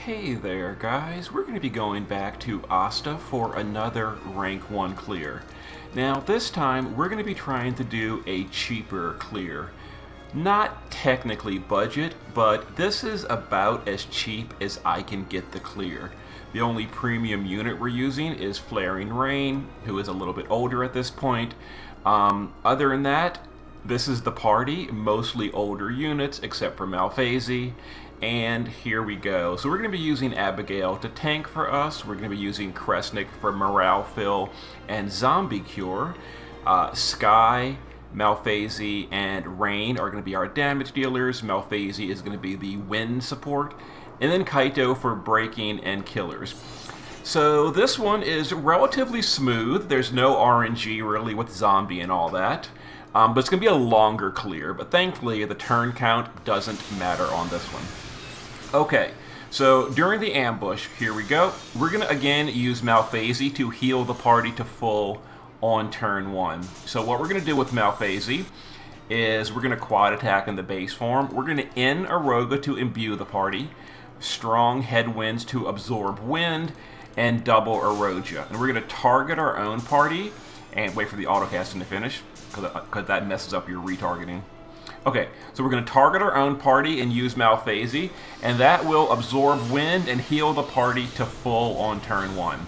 Hey there, guys. We're going to be going back to Osta for another rank 1 clear. Now, this time, we're going to be trying to do a cheaper clear. Not technically budget, but this is about as cheap as I can get the clear. The only premium unit we're using is Flaring Rain, who is a little bit older at this point. Other than that, this is the party, mostly older units, except for Malphasy. And here we go. So we're going to be using Abigail to tank for us. We're going to be using Kresnik for morale fill and zombie cure. Sky, Malphasy, and Rain are going to be our damage dealers. Malphasy is going to be the wind support. And then Kaito for breaking and killers. So this one is relatively smooth. There's no RNG really with zombie and all that. But it's going to be a longer clear. But thankfully, the turn count doesn't matter on this one. Okay, so during the ambush, here we go. We're going to again use Malphasy to heal the party to full on turn 1. So what we're going to do with Malphasy is we're going to quad attack in the base form. We're going to end Aroga to imbue the party, strong headwinds to absorb wind, and double Erogia. And we're going to target our own party and wait for the autocasting to finish because that messes up your retargeting. Okay, so we're going to target our own party and use Malphasy, and that will absorb wind and heal the party to full on turn 1.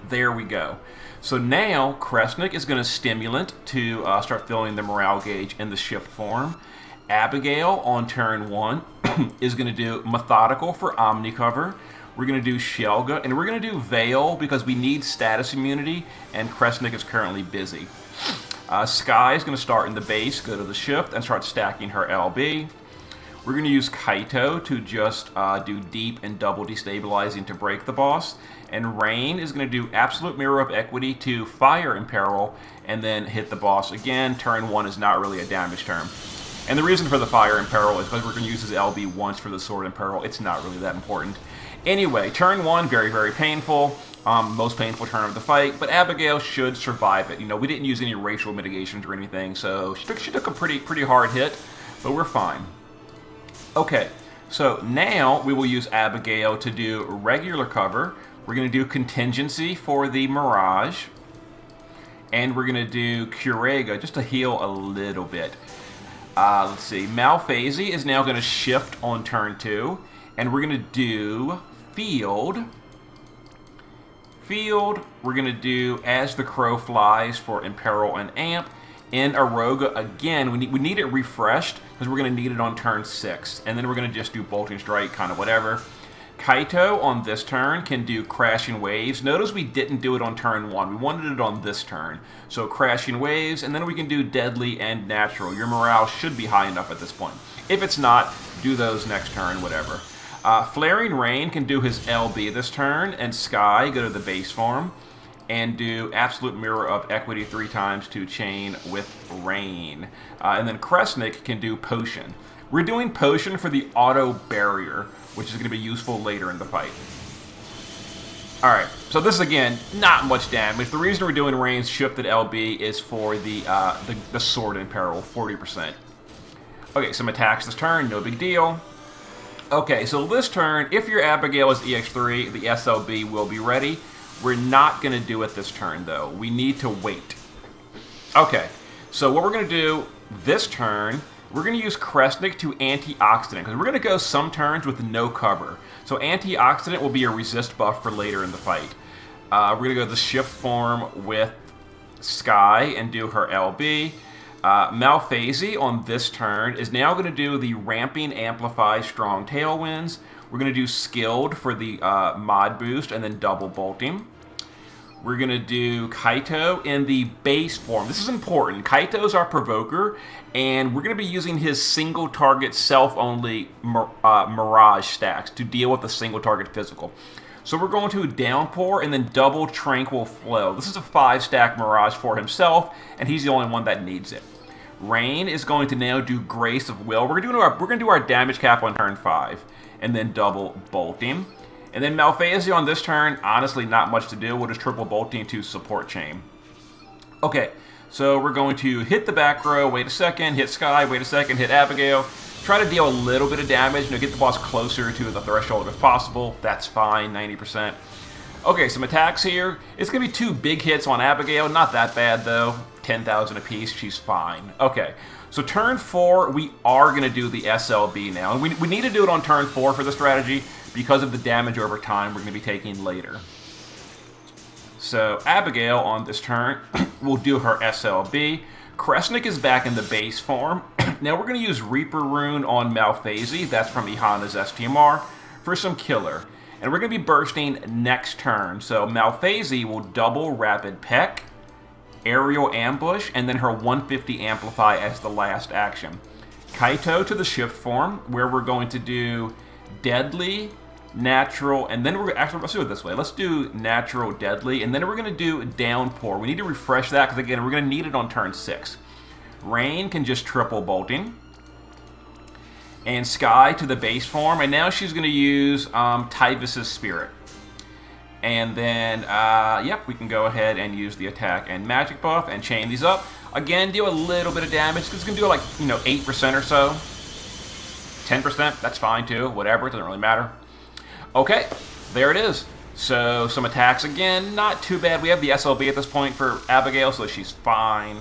There we go. So now Kresnik is going to stimulant to start filling the morale gauge in the shift form. Abigail on turn 1 is going to do Methodical for Omni cover. We're going to do Shelga, and we're going to do Veil because we need status immunity, and Kresnik is currently busy. Sky is going to start in the base, go to the shift, and start stacking her LB. We're going to use Kaito to just do deep and double destabilizing to break the boss. And Rain is going to do Absolute Mirror of Equity to fire Imperil, and then hit the boss again. Turn 1 is not really a damage turn. And the reason for the fire Imperil is because we're going to use his LB once for the sword Imperil. It's not really that important. Anyway, turn 1, very, very painful. Most painful turn of the fight, but Abigail should survive it. You know, we didn't use any racial mitigations or anything, so she took a pretty hard hit, but we're fine. Okay, so now we will use Abigail to do regular cover. We're going to do contingency for the Mirage, and we're going to do Curega just to heal a little bit. Let's see, Malphasy is now going to shift on turn 2, and we're going to do Field. We're going to do As the Crow Flies for Imperil and Amp. In Aroga, again, we need it refreshed because we're going to need it on turn 6. And then we're going to just do Bolting Strike, kind of whatever. Kaito on this turn can do Crashing Waves. Notice we didn't do it on turn 1. We wanted it on this turn. So Crashing Waves, and then we can do Deadly and Natural. Your morale should be high enough at this point. If it's not, do those next turn, whatever. Flaring Rain can do his LB this turn, and Sky go to the base form and do Absolute Mirror of Equity 3 times to chain with Rain. And then Kresnik can do Potion. We're doing Potion for the auto barrier, which is going to be useful later in the fight. Alright, so this is again not much damage. The reason we're doing Rain's shifted LB is for the sword in peril, 40%. Okay, some attacks this turn, no big deal. Okay, so this turn, if your Abigail is EX3, the SLB will be ready. We're not going to do it this turn, though. We need to wait. Okay, so what we're going to do this turn, we're going to use Kresnik to Antioxidant, because we're going to go some turns with no cover. So Antioxidant will be a resist buff for later in the fight. We're going to go to the shift form with Sky and do her LB. Malphasy on this turn is now going to do the Ramping Amplify Strong Tailwinds. We're going to do Skilled for the mod boost and then double bolting. We're going to do Kaito in the base form. This is important. Kaito's our provoker, and we're going to be using his single target self-only Mirage stacks to deal with the single target physical. So we're going to Downpour and then double Tranquil Flow. This is a 5-stack Mirage for himself, and he's the only one that needs it. Rain is going to now do Grace of Will. We're going to do our damage cap on turn 5, and then double Bolting. And then Malphasy on this turn, honestly not much to do. We'll just triple Bolting to support chain. Okay, so we're going to hit the back row, wait a second, hit Sky, wait a second, hit Abigail, Try to deal a little bit of damage, you know, get the boss closer to the threshold if possible. That's fine, 90%. Okay, some attacks here. It's going to be 2 big hits on Abigail. Not that bad, though. 10,000 apiece. She's fine. Okay, so turn 4, we are going to do the SLB now. And we need to do it on turn 4 for the strategy because of the damage over time we're going to be taking later. So Abigail on this turn will do her SLB. Kresnik is back in the base form. Now we're going to use Reaper Rune on Malphasi. That's from Ihana's STMR for some killer. And we're going to be bursting next turn. So Malphasi will double Rapid Peck, Aerial Ambush, and then her 150 Amplify as the last action. Kaito to the Shift form, where we're going to do Deadly, Natural, and then actually, let's do it this way. Let's do Natural, Deadly, and then we're going to do Downpour. We need to refresh that because, again, we're going to need it on turn 6. Rain can just triple bolting. And Sky to the base form, and now she's going to use Tyvis's Spirit. And then, yep, we can go ahead and use the attack and magic buff and chain these up. Again, do a little bit of damage, because it's going to do like, 8% or so. 10%, that's fine too, whatever, it doesn't really matter. Okay, there it is. So, some attacks again, not too bad. We have the SLB at this point for Abigail, so she's fine.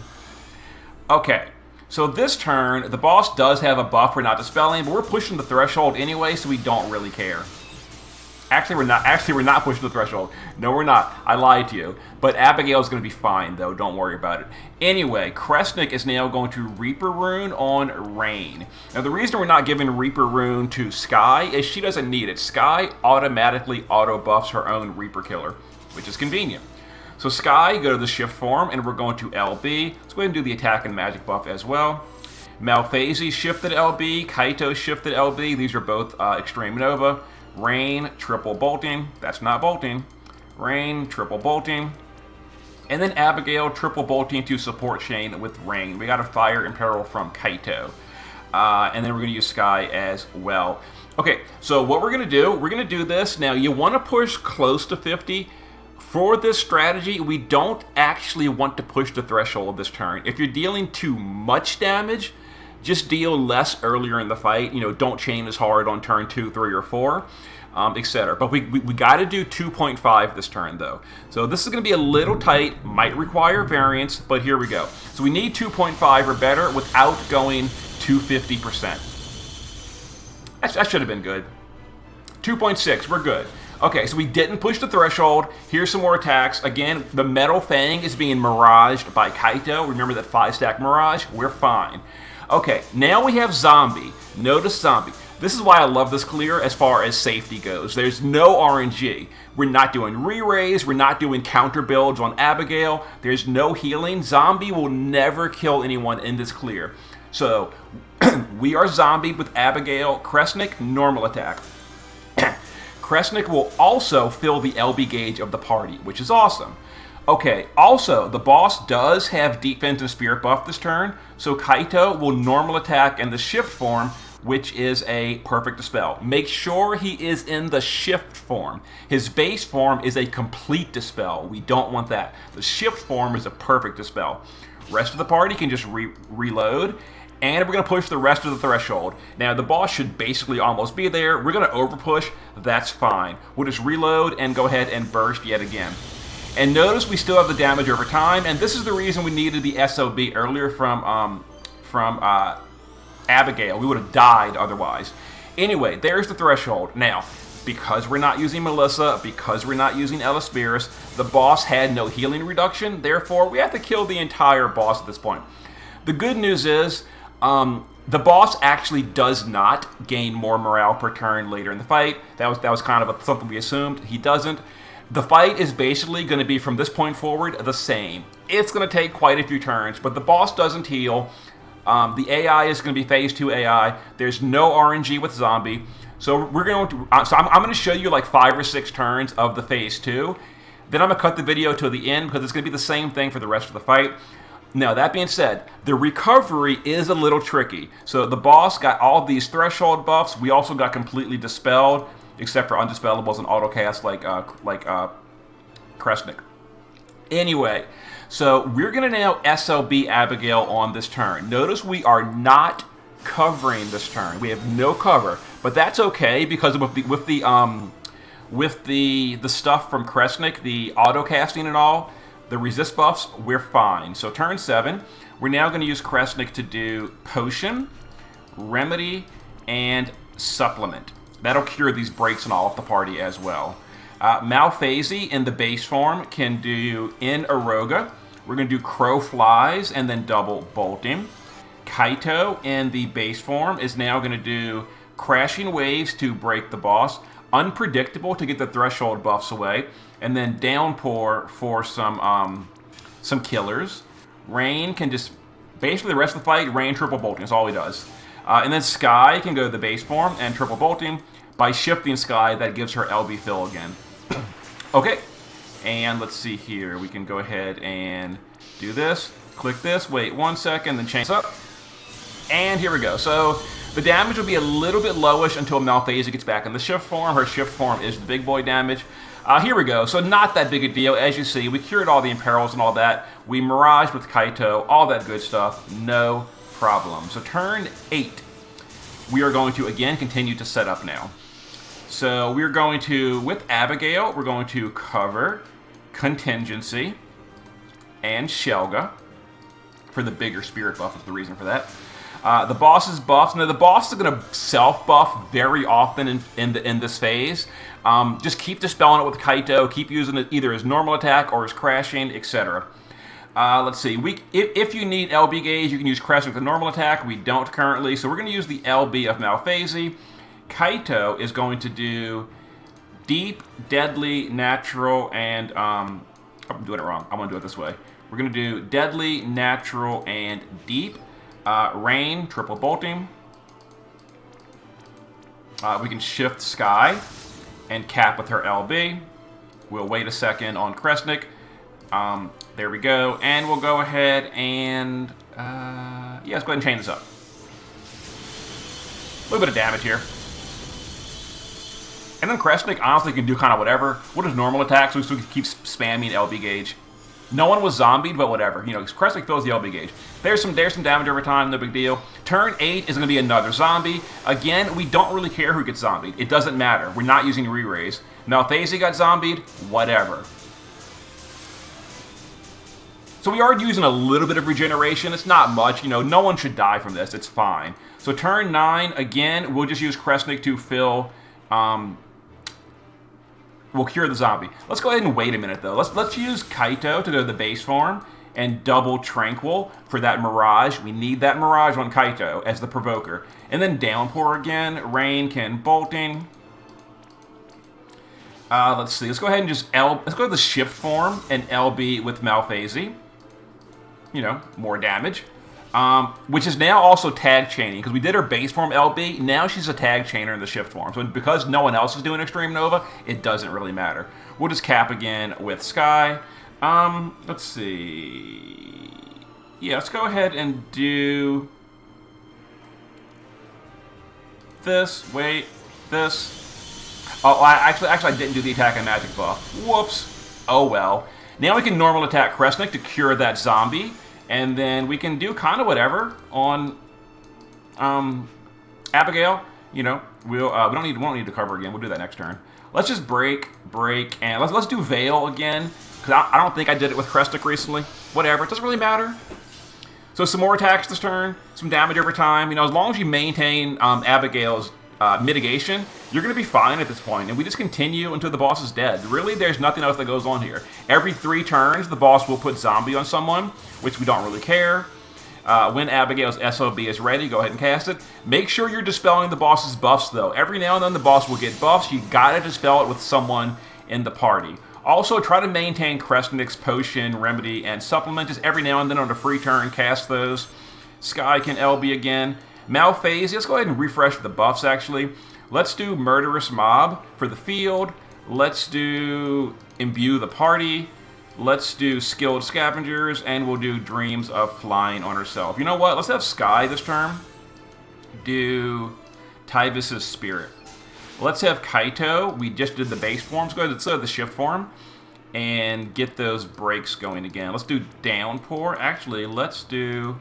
Okay. So this turn, the boss does have a buff for not dispelling, but we're pushing the threshold anyway, so we don't really care. Actually, we're not pushing the threshold. No, we're not. I lied to you. But Abigail's going to be fine, though. Don't worry about it. Anyway, Kresnik is now going to Reaper Rune on Rain. Now, the reason we're not giving Reaper Rune to Sky is she doesn't need it. Sky automatically auto-buffs her own Reaper Killer, which is convenient. So Sky, go to the Shift form, and we're going to LB. Let's go ahead and do the attack and magic buff as well. Malphasi shifted LB, Kaito shifted LB. These are both Extreme Nova. Rain, triple bolting. That's not bolting. Rain, triple bolting. And then Abigail, triple bolting to support Shane with Rain. We got a Fire and Peril from Kaito. And then we're going to use Sky as well. Okay, so what we're going to do this. Now, you want to push close to 50. For this strategy, we don't actually want to push the threshold this turn. If you're dealing too much damage, just deal less earlier in the fight. Don't chain as hard on turn 2, 3, or 4, etc. But we got to do 2.5 this turn, though. So this is going to be a little tight, might require variance, but here we go. So we need 2.5 or better without going to 50%. That should have been good. 2.6, we're good. Okay, so we didn't push the threshold. Here's some more attacks. Again, the Metal Fang is being miraged by Kaito. Remember that 5-stack mirage? We're fine. Okay, now we have Zombie. Notice Zombie. This is why I love this clear as far as safety goes. There's no RNG. We're not doing re-raise. We're not doing counter builds on Abigail. There's no healing. Zombie will never kill anyone in this clear. So, we are Zombie with Abigail. Kresnik, normal attack. Kresnik will also fill the LB gauge of the party, which is awesome. Okay, also, the boss does have defense and spirit buff this turn, so Kaito will normal attack in the shift form, which is a perfect dispel. Make sure he is in the shift form. His base form is a complete dispel. We don't want that. The shift form is a perfect dispel. Rest of the party can just reload. And we're going to push the rest of the threshold. Now, the boss should basically almost be there. We're going to overpush. That's fine. We'll just reload and go ahead and burst yet again. And notice we still have the damage over time. And this is the reason we needed the SOB earlier from Abigail. We would have died otherwise. Anyway, there's the threshold. Now, because we're not using Melissa, because we're not using Ellesperis, the boss had no healing reduction. Therefore, we have to kill the entire boss at this point. The good news is, the boss actually does not gain more morale per turn later in the fight. That was kind of something we assumed. He doesn't. The fight is basically going to be, from this point forward, the same. It's going to take quite a few turns, but the boss doesn't heal. The AI is going to be phase 2 AI. There's no RNG with Zombie. So we're going to. I'm going to show you like 5 or 6 turns of the phase 2. Then I'm going to cut the video to the end because it's going to be the same thing for the rest of the fight. Now, that being said, the recovery is a little tricky. So the boss got all these threshold buffs. We also got completely dispelled, except for undispelables and autocast like Kresnik. Anyway, so we're going to now SLB Abigail on this turn. Notice we are not covering this turn. We have no cover, but that's okay because with the stuff from Kresnik, the auto casting and all, the resist buffs, we're fine. So turn 7, we're now going to use Kresnik to do potion, remedy, and supplement. That'll cure these breaks and all of the party as well. Malphasy in the base form can do in Aroga. We're going to do Crow Flies and then double bolting. Kaito in the base form is now going to do Crashing Waves to break the boss, Unpredictable to get the threshold buffs away, and then Downpour for some killers. Rain can just, basically the rest of the fight, Rain triple bolting is all he does. And then Sky can go to the base form and triple bolting. By shifting Sky, that gives her LB fill again. Okay, and let's see here. We can go ahead and do this. Click this, wait 1 second, then change up. And here we go. So the damage will be a little bit lowish until Malphasy gets back in the shift form. Her shift form is the big boy damage. Here we go. So not that big a deal. As you see, we cured all the imperils and all that. We miraged with Kaito, all that good stuff. No problem. So turn 8. We are going to, again, continue to set up now. So we're going to, with Abigail, we're going to cover Contingency and Shelga for the bigger spirit buff is the reason for that. The boss's buffs. Now the boss is going to self-buff very often in this phase. Just keep dispelling it with Kaito. Keep using it either as normal attack or as crashing, etc. Let's see. If you need LB gauge, you can use Crest with the normal attack. We don't currently, so we're going to use the LB of Malphasy. Kaito is going to do Deep, Deadly, Natural, and I'm doing it wrong. I'm going to do it this way. We're going to do Deadly, Natural, and Deep. Rain, triple bolting. We can shift Sky and cap with her LB. We'll wait a second on Kresnik. There we go. And we'll go ahead and, yeah, let's go ahead and chain this up. A little bit of damage here. And then Kresnik honestly can do kind of whatever. What is normal attack, so we can keep spamming LB gauge. No one was zombied, but whatever. You know, Kresnik fills the LB gauge. There's some damage over time, no big deal. Turn 8 is going to be another zombie. Again, we don't really care who gets zombied. It doesn't matter. We're not using re-raise. Malphasy got zombied, whatever. So we are using a little bit of regeneration. It's not much. You know, no one should die from this. It's fine. So turn 9, again, we'll just use Kresnik to fill... we'll cure the zombie. Let's go ahead and wait a minute, though. Let's use Kaito to go to the base form and double Tranquil for that Mirage. We need that Mirage on Kaito as the provoker. And then Downpour again. Rain can bolting. Let's see. Let's go ahead and just let's go to the shift form and LB with Malphasy. You know, more damage. Which is now also tag chaining, because we did her base form LB, now she's a tag chainer in the shift form. So because no one else is doing Extreme Nova, it doesn't really matter. We'll just cap again with Sky. Let's see. Yeah, let's go ahead and do this. Wait, this. Oh, actually, I didn't do the attack and magic buff. Whoops. Oh well. Now we can normal attack Kresnik to cure that zombie. And then we can do kind of whatever on Abigail. You know, we won't need to cover again. We'll do that next turn. Let's just break, and let's do Veil again, because I don't think I did it with Kresnik recently. Whatever, it doesn't really matter. So some more attacks this turn, some damage over time. You know, as long as you maintain Abigail's mitigation, you're going to be fine at this point. And we just continue until the boss is dead. Really, there's nothing else that goes on here. Every 3 turns, the boss will put zombie on someone, which we don't really care. When Abigail's SOB is ready, go ahead and cast it. Make sure you're dispelling the boss's buffs, though. Every now and then the boss will get buffs. You gotta dispel it with someone in the party. Also, try to maintain Kresnik's potion, remedy, and supplement. Just every now and then on a free turn, cast those. Sky can LB again. Malphasy, let's go ahead and refresh the buffs, actually. Let's do Murderous Mob for the field. Let's do Imbue the Party. Let's do Skilled Scavengers, and we'll do Dreams of Flying on herself. You know what? Let's have Sky this turn do Tyvis's Spirit. Let's have Kaito. We just did the base forms. Go ahead and set the shift form and get those breaks going again. Let's do Downpour. Actually, let's do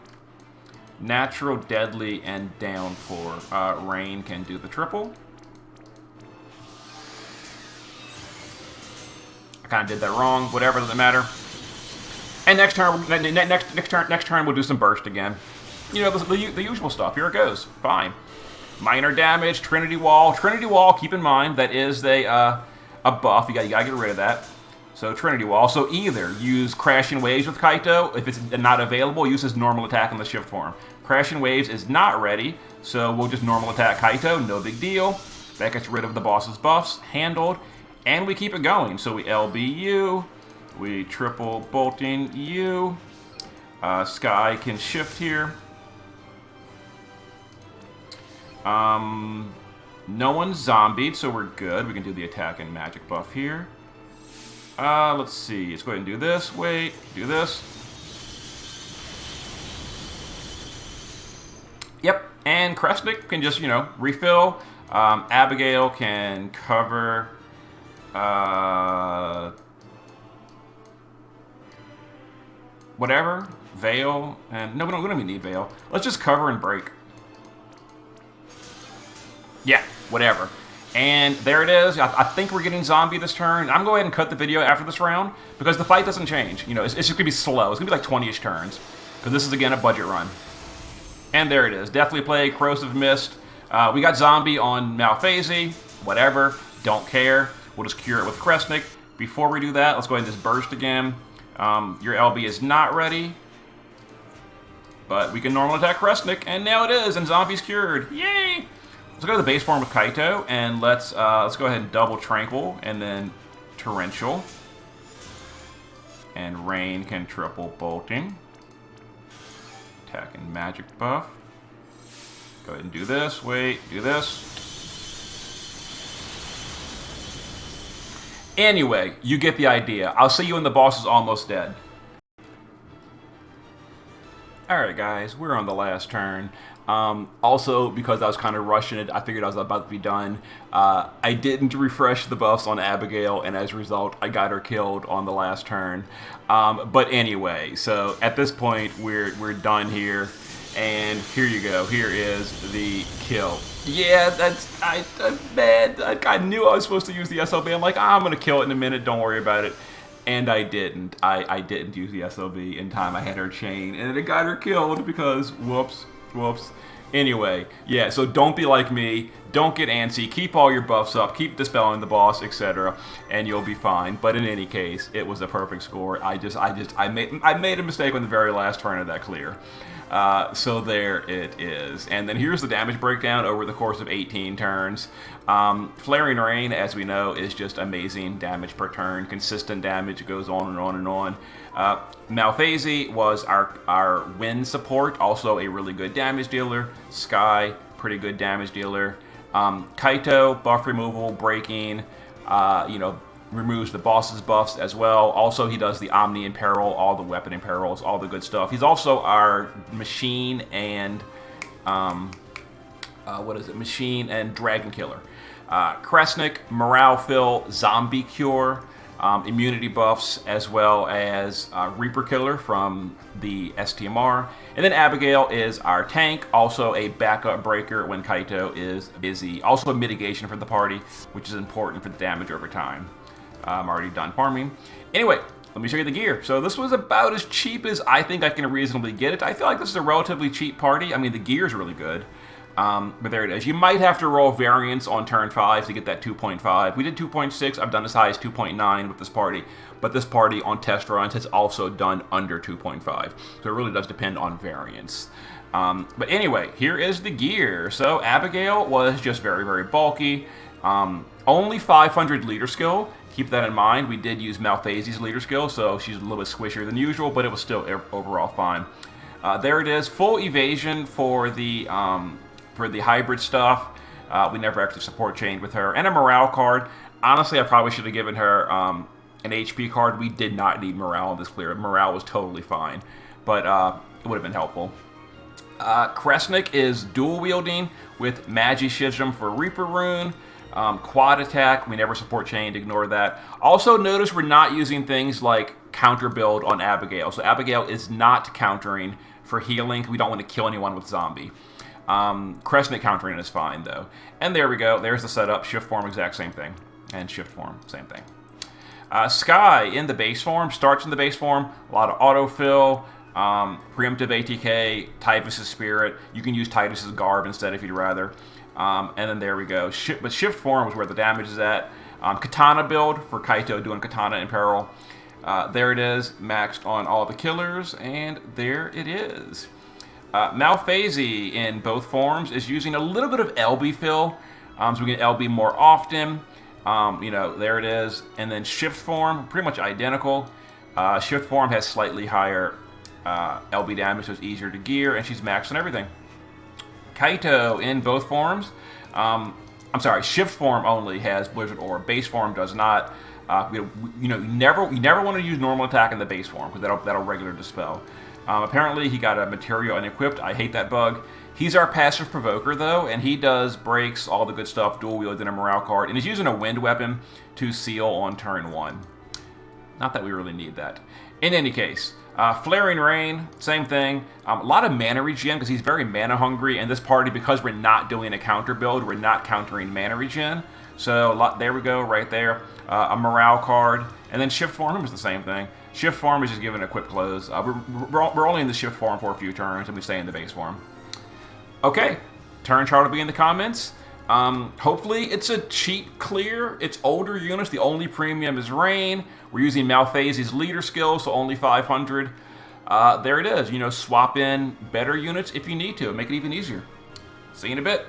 Natural, Deadly, and Downpour. Rain can do the triple. I kind of did that wrong. Whatever, doesn't matter. And next turn we'll do some burst again. You know, the usual stuff. Here it goes. Fine. Minor damage, Trinity Wall. Trinity Wall, keep in mind, that is a buff. You gotta get rid of that. So Trinity Wall. So either use Crashing Waves with Kaito. If it's not available, use his normal attack in the shift form. Crashing Waves is not ready, so we'll just normal attack Kaito. No big deal. That gets rid of the boss's buffs. Handled. And we keep it going. So we LBU. We triple bolting U. Sky can shift here. No one's zombied, so we're good. We can do the attack and magic buff here. Let's see. Let's go ahead and do this. Wait, do this. Yep, and Kresnik can just, you know, refill. Abigail can cover. Whatever. Veil. And no, we don't even need Veil. Let's just cover and break. Yeah, whatever. And there it is. I think we're getting zombie this turn. I'm going to go ahead and cut the video after this round because the fight doesn't change. You know, it's just going to be slow. It's going to be like 20-ish turns because this is, again, a budget run. And there it is. Definitely play Corrosive Mist. We got zombie on Malphase. Whatever. Don't care. We'll just cure it with Kresnik. Before we do that, let's go ahead and just burst again. Your LB is not ready. But we can normal attack Kresnik, and now it is, and zombie's cured. Yay! Let's go to the base form with Kaito, and let's go ahead and double Tranquil, and then Torrential. And Rain can triple Bolting. Attack and magic buff. Go ahead and do this. Wait, do this. Anyway, you get the idea. I'll see you when the boss is almost dead. Alright guys, we're on the last turn. Also, because I was kind of rushing it, I figured I was about to be done. I didn't refresh the buffs on Abigail, and as a result, I got her killed on the last turn. But anyway, so at this point, we're done here. And here you go. Here is the kill. Yeah, I'm mad. I knew I was supposed to use the SLB. I'm like, I'm going to kill it in a minute. Don't worry about it. And I didn't. I didn't use the SLB in time. I had her chain, and it got her killed because, whoops. Anyway, yeah, so don't be like me. Don't get antsy. Keep all your buffs up. Keep dispelling the boss, etc., and you'll be fine. But in any case, it was a perfect score. I made a mistake on the very last turn of that clear. So there it is. And then here's the damage breakdown over the course of 18 turns. Flaring Rain, as we know, is just amazing damage per turn. Consistent damage. It goes on and on and on. Malphase was our wind support, also a really good damage dealer. Sky, pretty good damage dealer. Kaito, buff removal, breaking, removes the boss's buffs as well. Also, he does the Omni Imperil, all the weapon imperils, all the good stuff. He's also our machine and machine and dragon killer. Kresnik, morale fill, zombie cure, immunity buffs, as well as Reaper Killer from the STMR. And then Abigail is our tank, also a backup breaker when Kaito is busy. Also a mitigation for the party, which is important for the damage over time. I'm already done farming. Anyway, let me show you the gear. So this was about as cheap as I think I can reasonably get it. I feel like this is a relatively cheap party. I mean, the gear is really good. But there it is. You might have to roll variance on turn 5 to get that 2.5. We did 2.6. I've done as high as 2.9 with this party. But this party on test runs has also done under 2.5. So it really does depend on variance. But anyway, here is the gear. So Abigail was just very, very bulky. Only 500 leader skill. Keep that in mind. We did use Malphase's leader skill, so she's a little bit squishier than usual, but it was still overall fine. There it is. Full evasion for the hybrid stuff. We never actually support chained with her. And a morale card. Honestly, I probably should have given her an HP card. We did not need morale in this clear. Morale was totally fine, but it would have been helpful. Kresnik is dual wielding with Magi-Schism for Reaper Rune. Quad attack, we never support chained, ignore that. Also notice we're not using things like counter build on Abigail. So Abigail is not countering for healing. We don't want to kill anyone with zombie. Crescent countering is fine, though. And there we go. There's the setup. Shift form, exact same thing. And shift form, same thing. Sky in the base form, starts in the base form. A lot of autofill, preemptive ATK, Titus's Spirit. You can use Titus's Garb instead if you'd rather. And then there we go. But shift form is where the damage is at. Katana build for Kaito doing Katana in peril. There it is, maxed on all the killers, and there it is. Malphase in both forms is using a little bit of LB fill, so we get LB more often. There it is. And then shift form, pretty much identical. Shift form has slightly higher LB damage, so it's easier to gear, and she's maxed on everything. Kaito in both forms. I'm sorry, shift form only has Blizzard Orb. Base form does not. You never want to use normal attack in the base form because that'll regular dispel. Apparently, he got a material unequipped. I hate that bug. He's our passive provoker, though, and he does breaks, all the good stuff, dual wield, and a morale card, and he's using a wind weapon to seal on turn 1. Not that we really need that. In any case, Flaring Rain, same thing. A lot of mana regen because he's very mana hungry, and this party, because we're not doing a counter build, we're not countering mana regen. So there we go, right there. A morale card, and then shift form is the same thing. Shift form is just giving a quick close. We're only in the shift form for a few turns, and we stay in the base form. Okay, turn chart will be in the comments. Hopefully it's a cheap clear. It's older units. The only premium is Rain. We're using Malphase's leader skill, so only 500. There it is. Swap in better units if you need to. Make it even easier. See you in a bit.